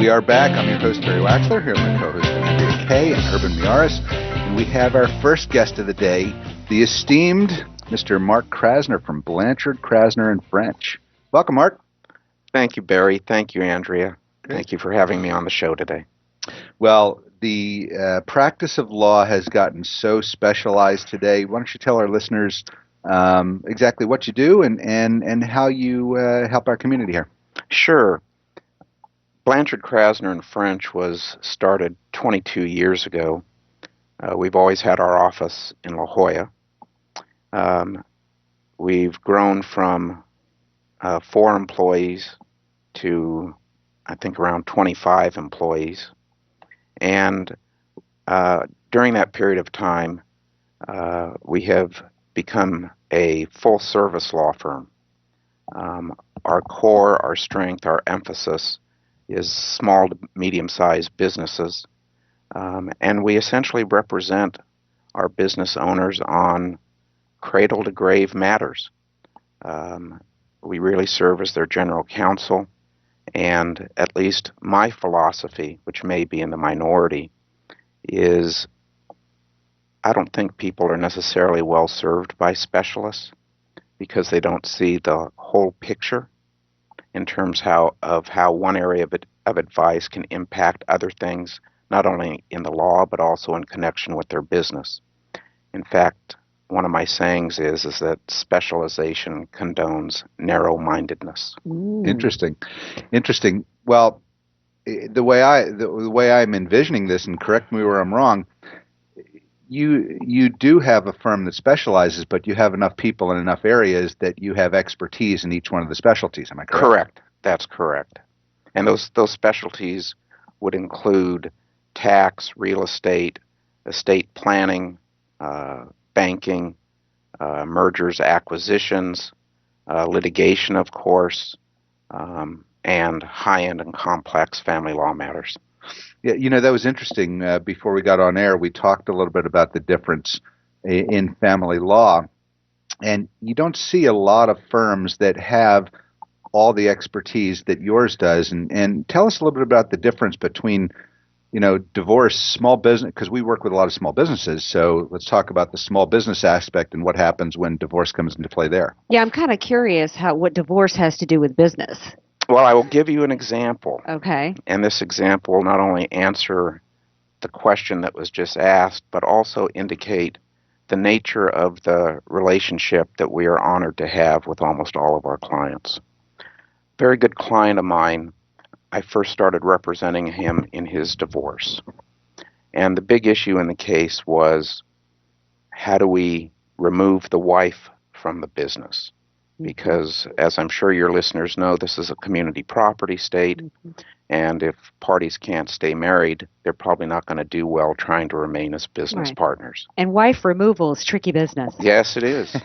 We are back. I'm your host, Barry Waxler, here with my co-host, Andrea Kay and Urban Miaris. And we have our first guest of the day, the esteemed Mr. Mark Krasner from Blanchard, Krasner French. Welcome, Mark. Thank you, Barry. Thank you, Andrea. Great. Thank you for having me on the show today. Well, the practice of law has gotten so specialized today. Why don't you tell our listeners exactly what you do and how you help our community here? Sure. Blanchard, Krasner French was started 22 years ago. We've always had our office in La Jolla. We've grown from 4 employees to, I think, around 25 employees. And during that period of time, we have become a full-service law firm. Our core, our strength, our emphasis is small to medium-sized businesses. And we essentially represent our business owners on cradle-to-grave matters. We really serve as their general counsel, and at least my philosophy, which may be in the minority, is I don't think people are necessarily well served by specialists because they don't see the whole picture in terms of how one area of advice can impact other things, not only in the law, but also in connection with their business. In fact, one of my sayings is that specialization condones narrow-mindedness. Interesting. Well, the way I'm envisioning this, and correct me where I'm wrong, you do have a firm that specializes, but you have enough people in enough areas that you have expertise in each one of the specialties. Am I correct? Correct. That's correct. And those specialties would include tax, real estate planning, banking, mergers, acquisitions, litigation, of course, and high-end and complex family law matters. Yeah, that was interesting. Before we got on air, we talked a little bit about the difference in family law, and you don't see a lot of firms that have all the expertise that yours does. And tell us a little bit about the difference between, divorce, small business, because we work with a lot of small businesses. So let's talk about the small business aspect and what happens when divorce comes into play there. Yeah, I'm kind of curious what divorce has to do with business. Well, I will give you an example. Okay. And this example will not only answer the question that was just asked, but also indicate the nature of the relationship that we are honored to have with almost all of our clients. Very good client of mine, I first started representing him in his divorce. And the big issue in the case was, how do we remove the wife from the business? Because, as I'm sure your listeners know, this is a community property state, and if parties can't stay married, they're probably not going to do well trying to remain as business partners. And wife removal is tricky business. Yes, it is.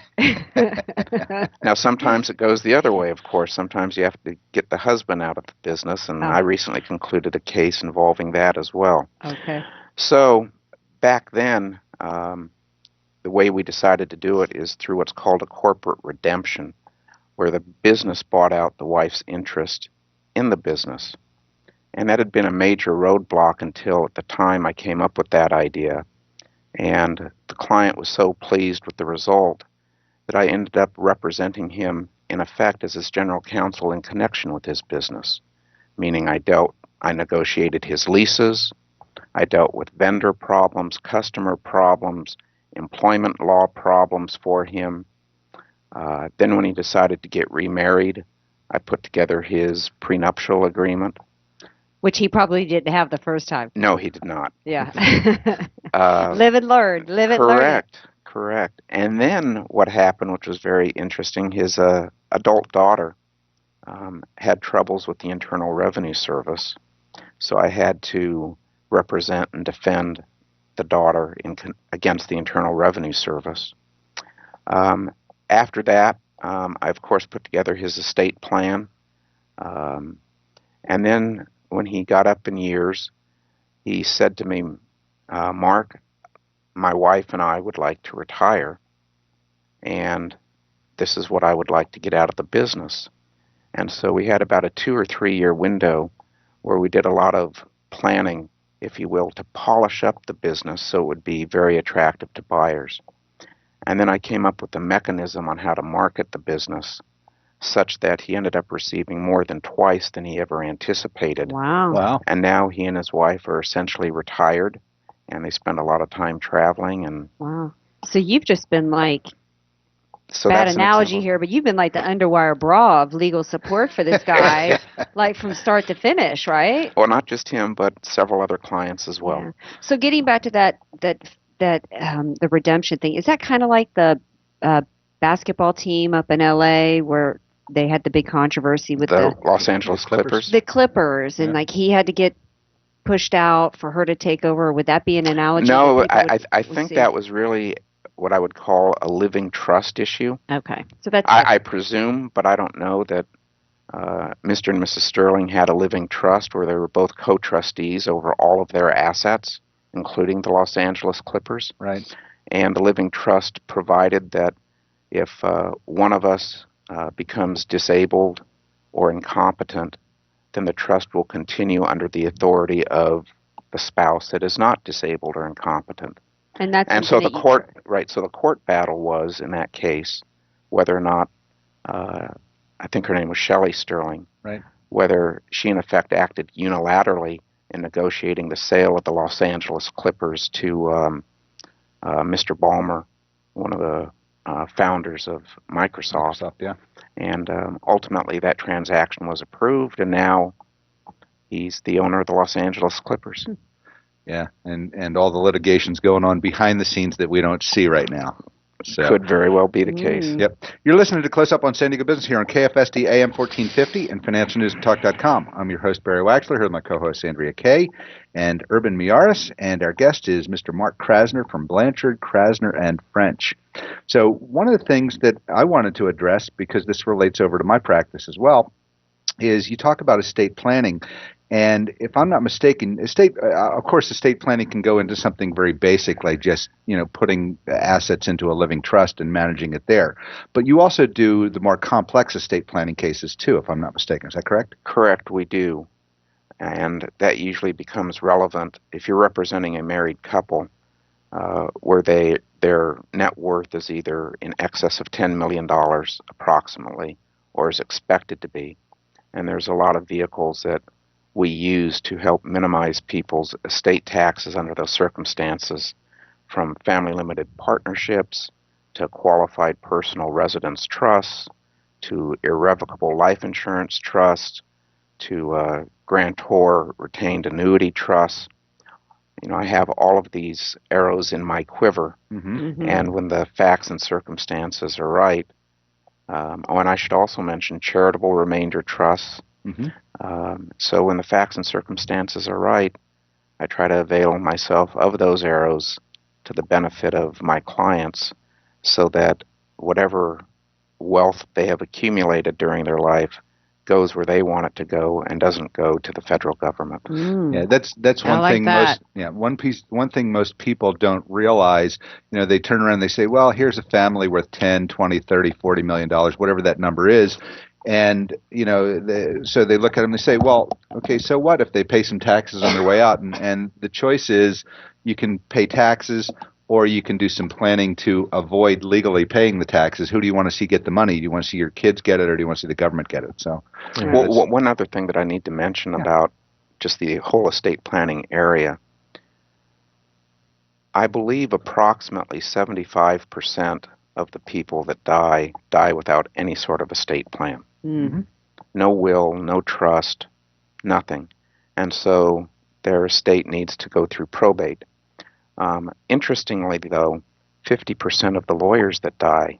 Now, sometimes it goes the other way, of course. Sometimes you have to get the husband out of the business, and I recently concluded a case involving that as well. Okay. So, back then, the way we decided to do it is through what's called a corporate redemption, where the business bought out the wife's interest in the business. And that had been a major roadblock until at the time I came up with that idea. And the client was so pleased with the result that I ended up representing him, in effect, as his general counsel in connection with his business. Meaning I negotiated his leases, I dealt with vendor problems, customer problems, employment law problems for him. Then when he decided to get remarried, I put together his prenuptial agreement. Which he probably didn't have the first time. No, he did not. Yeah. Live and learn. Live and learn. Correct. And then what happened, which was very interesting, his adult daughter had troubles with the Internal Revenue Service. So I had to represent and defend the daughter against the Internal Revenue Service. After that, I, of course, put together his estate plan. And then when he got up in years, he said to me, Mark, my wife and I would like to retire, and this is what I would like to get out of the business. And so we had about a 2 or 3 year window where we did a lot of planning, if you will, to polish up the business so it would be very attractive to buyers. And then I came up with a mechanism on how to market the business such that he ended up receiving more than twice than he ever anticipated. Wow. Wow. And now he and his wife are essentially retired, and they spend a lot of time traveling. And wow. So you've just been like, so bad that's analogy here, but you've been like the underwire bra of legal support for this guy, like from start to finish, right? Well, not just him, but several other clients as well. Yeah. So getting back to that the redemption thing, is that kind of like the basketball team up in LA where they had the big controversy with the Los Angeles Clippers? The Clippers, and like he had to get pushed out for her to take over. Would that be an analogy? No, I think that was really what I would call a living trust issue. Okay. So that's I presume, but I don't know, that Mr. and Mrs. Sterling had a living trust where they were both co-trustees over all of their assets, including the Los Angeles Clippers. Right. And the living trust provided that if one of us becomes disabled or incompetent, then the trust will continue under the authority of the spouse that is not disabled or incompetent. And so the court, right? So the court battle was in that case whether or not I think her name was Shelley Sterling, right? Whether she in effect acted unilaterally in negotiating the sale of the Los Angeles Clippers to Mr. Ballmer, one of the founders of Microsoft. Yeah. And ultimately that transaction was approved, and now he's the owner of the Los Angeles Clippers. Yeah, and all the litigation's going on behind the scenes that we don't see right now. So. Could very well be the case. Yep. You're listening to Close Up on San Diego Business here on KFSD AM 1450 and FinancialNewsAndTalk.com. I'm your host, Barry Waxler, here with my co-host, Andrea Kay, and Urban Miaris, and our guest is Mr. Mark Krasner from Blanchard, Krasner and French. So one of the things that I wanted to address, because this relates over to my practice as well, is you talk about estate planning. And if I'm not mistaken, of course, estate planning can go into something very basic, like just, putting assets into a living trust and managing it there. But you also do the more complex estate planning cases too, if I'm not mistaken. Is that correct? Correct, we do. And that usually becomes relevant if you're representing a married couple where their net worth is either in excess of $10 million approximately, or is expected to be. And there's a lot of vehicles that we use to help minimize people's estate taxes under those circumstances, from family limited partnerships to qualified personal residence trusts to irrevocable life insurance trusts to grantor retained annuity trusts. I have all of these arrows in my quiver, and when the facts and circumstances are right, and I should also mention charitable remainder trusts. So when the facts and circumstances are right, I try to avail myself of those arrows to the benefit of my clients so that whatever wealth they have accumulated during their life goes where they want it to go and doesn't go to the federal government. Yeah, that's one thing. One thing most people don't realize. They turn around and they say, well, here's a family worth 10, 20, 30, 40 million dollars, whatever that number is. And, so they look at them and they say, well, okay, so what if they pay some taxes on their way out? And the choice is you can pay taxes or you can do some planning to avoid legally paying the taxes. Who do you want to see get the money? Do you want to see your kids get it, or do you want to see the government get it? So, one other thing that I need to mention about just the whole estate planning area, I believe approximately 75% of the people that die without any sort of estate plan. No will, no trust, nothing. And so their estate needs to go through probate. Interestingly, though, 50% of the lawyers that die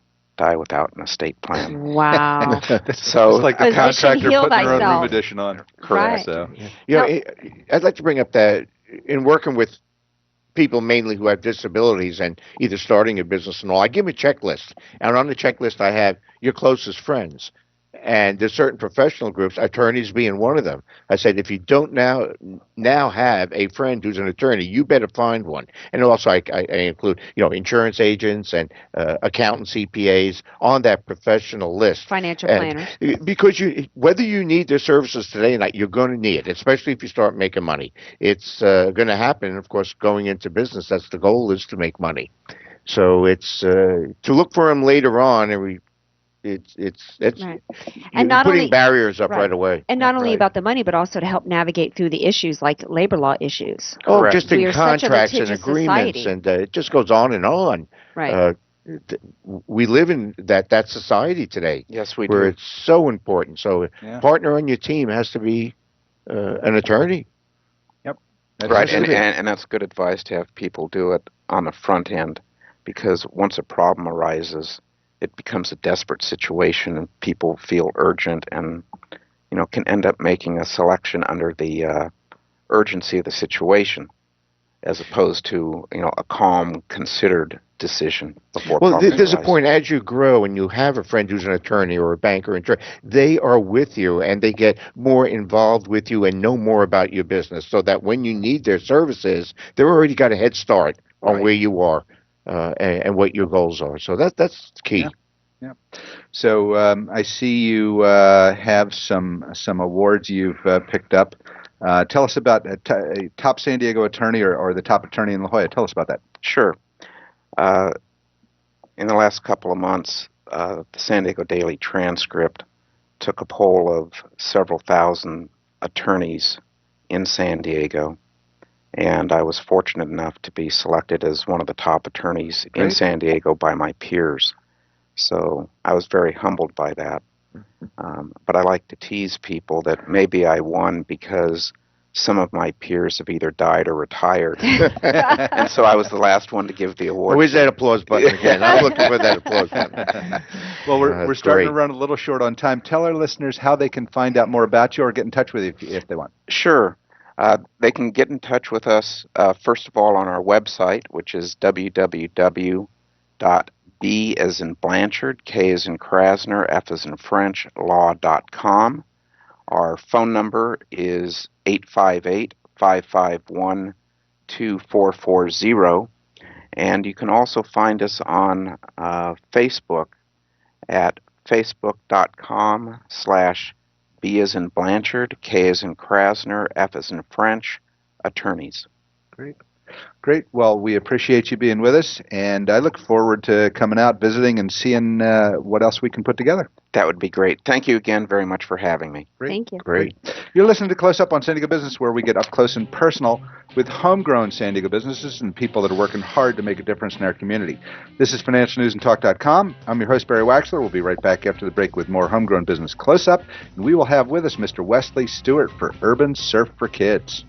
without an estate plan. Wow. So it's like the contractor putting their own room addition on. Correct. Right. So, I'd like to bring up that in working with people mainly who have disabilities and either starting a business and all, I give them a checklist. And on the checklist I have your closest friends. And there's certain professional groups, attorneys being one of them. I said, if you don't now have a friend who's an attorney, you better find one. And also, I include insurance agents and accountants, CPAs on that professional list. Financial And planners. because whether you need their services today or not, you're going to need it, especially if you start making money. It's going to happen. Of course, going into business, that's the goal, is to make money. So it's to look for them later on, and it's Right. you're And not putting only barriers up right. right away. And not only Right. about the money, but also to help navigate through the issues like labor law issues. Oh, Correct. just We in are such a contracts and litigious agreements, society. and it just goes on and on. Right. Uh, we live in that society today, Yes, we where do. it's so important. So, Yeah. partner on your team has to be an attorney. Yep. That Right, has to and, be. and that's good advice to have people do it on the front end, because once a problem arises, it becomes a desperate situation, and people feel urgent, and can end up making a selection under the urgency of the situation, as opposed to a calm, considered decision before Well, problems there's a arise. point as you grow and you have a friend who's an attorney or a banker, they are with you and they get more involved with you and know more about your business, so that when you need their services, they've already got a head start on Right. where you are and what your goals are. So that's key. Yeah. Yeah. So I see you have some awards you've picked up. Tell us about a top San Diego attorney or the top attorney in La Jolla. Tell us about that. Sure. In the last couple of months, the San Diego Daily Transcript took a poll of several thousand attorneys in San Diego, and I was fortunate enough to be selected as one of the top attorneys in Great. San Diego by my peers. So I was very humbled by that. But I like to tease people that maybe I won because some of my peers have either died or retired, and so I was the last one to give the award. Where's that applause button again? I'm looking for that applause button. Well, we're That's starting to great. run a little short on time. Tell our listeners how they can find out more about you or get in touch with you if they want. Sure. They can get in touch with us, first of all, on our website, which is www.b as in Blanchard, K as in Krasner, F as in French, law.com. Our phone number is 858-551-2440. And you can also find us on Facebook at facebook.com/B as in Blanchard, K as in Krasner, F as in French, attorneys. Great. Great. Well, we appreciate you being with us, and I look forward to coming out, visiting, and seeing what else we can put together. That would be great. Thank you again very much for having me. Great. Thank you. Great. You're listening to Close Up on San Diego Business, where we get up close and personal with homegrown San Diego businesses and people that are working hard to make a difference in our community. This is financialnewsandtalk.com. I'm your host, Barry Waxler. We'll be right back after the break with more homegrown business Close Up, and we will have with us Mr. Wesley Stewart for Urban Surf for Kids.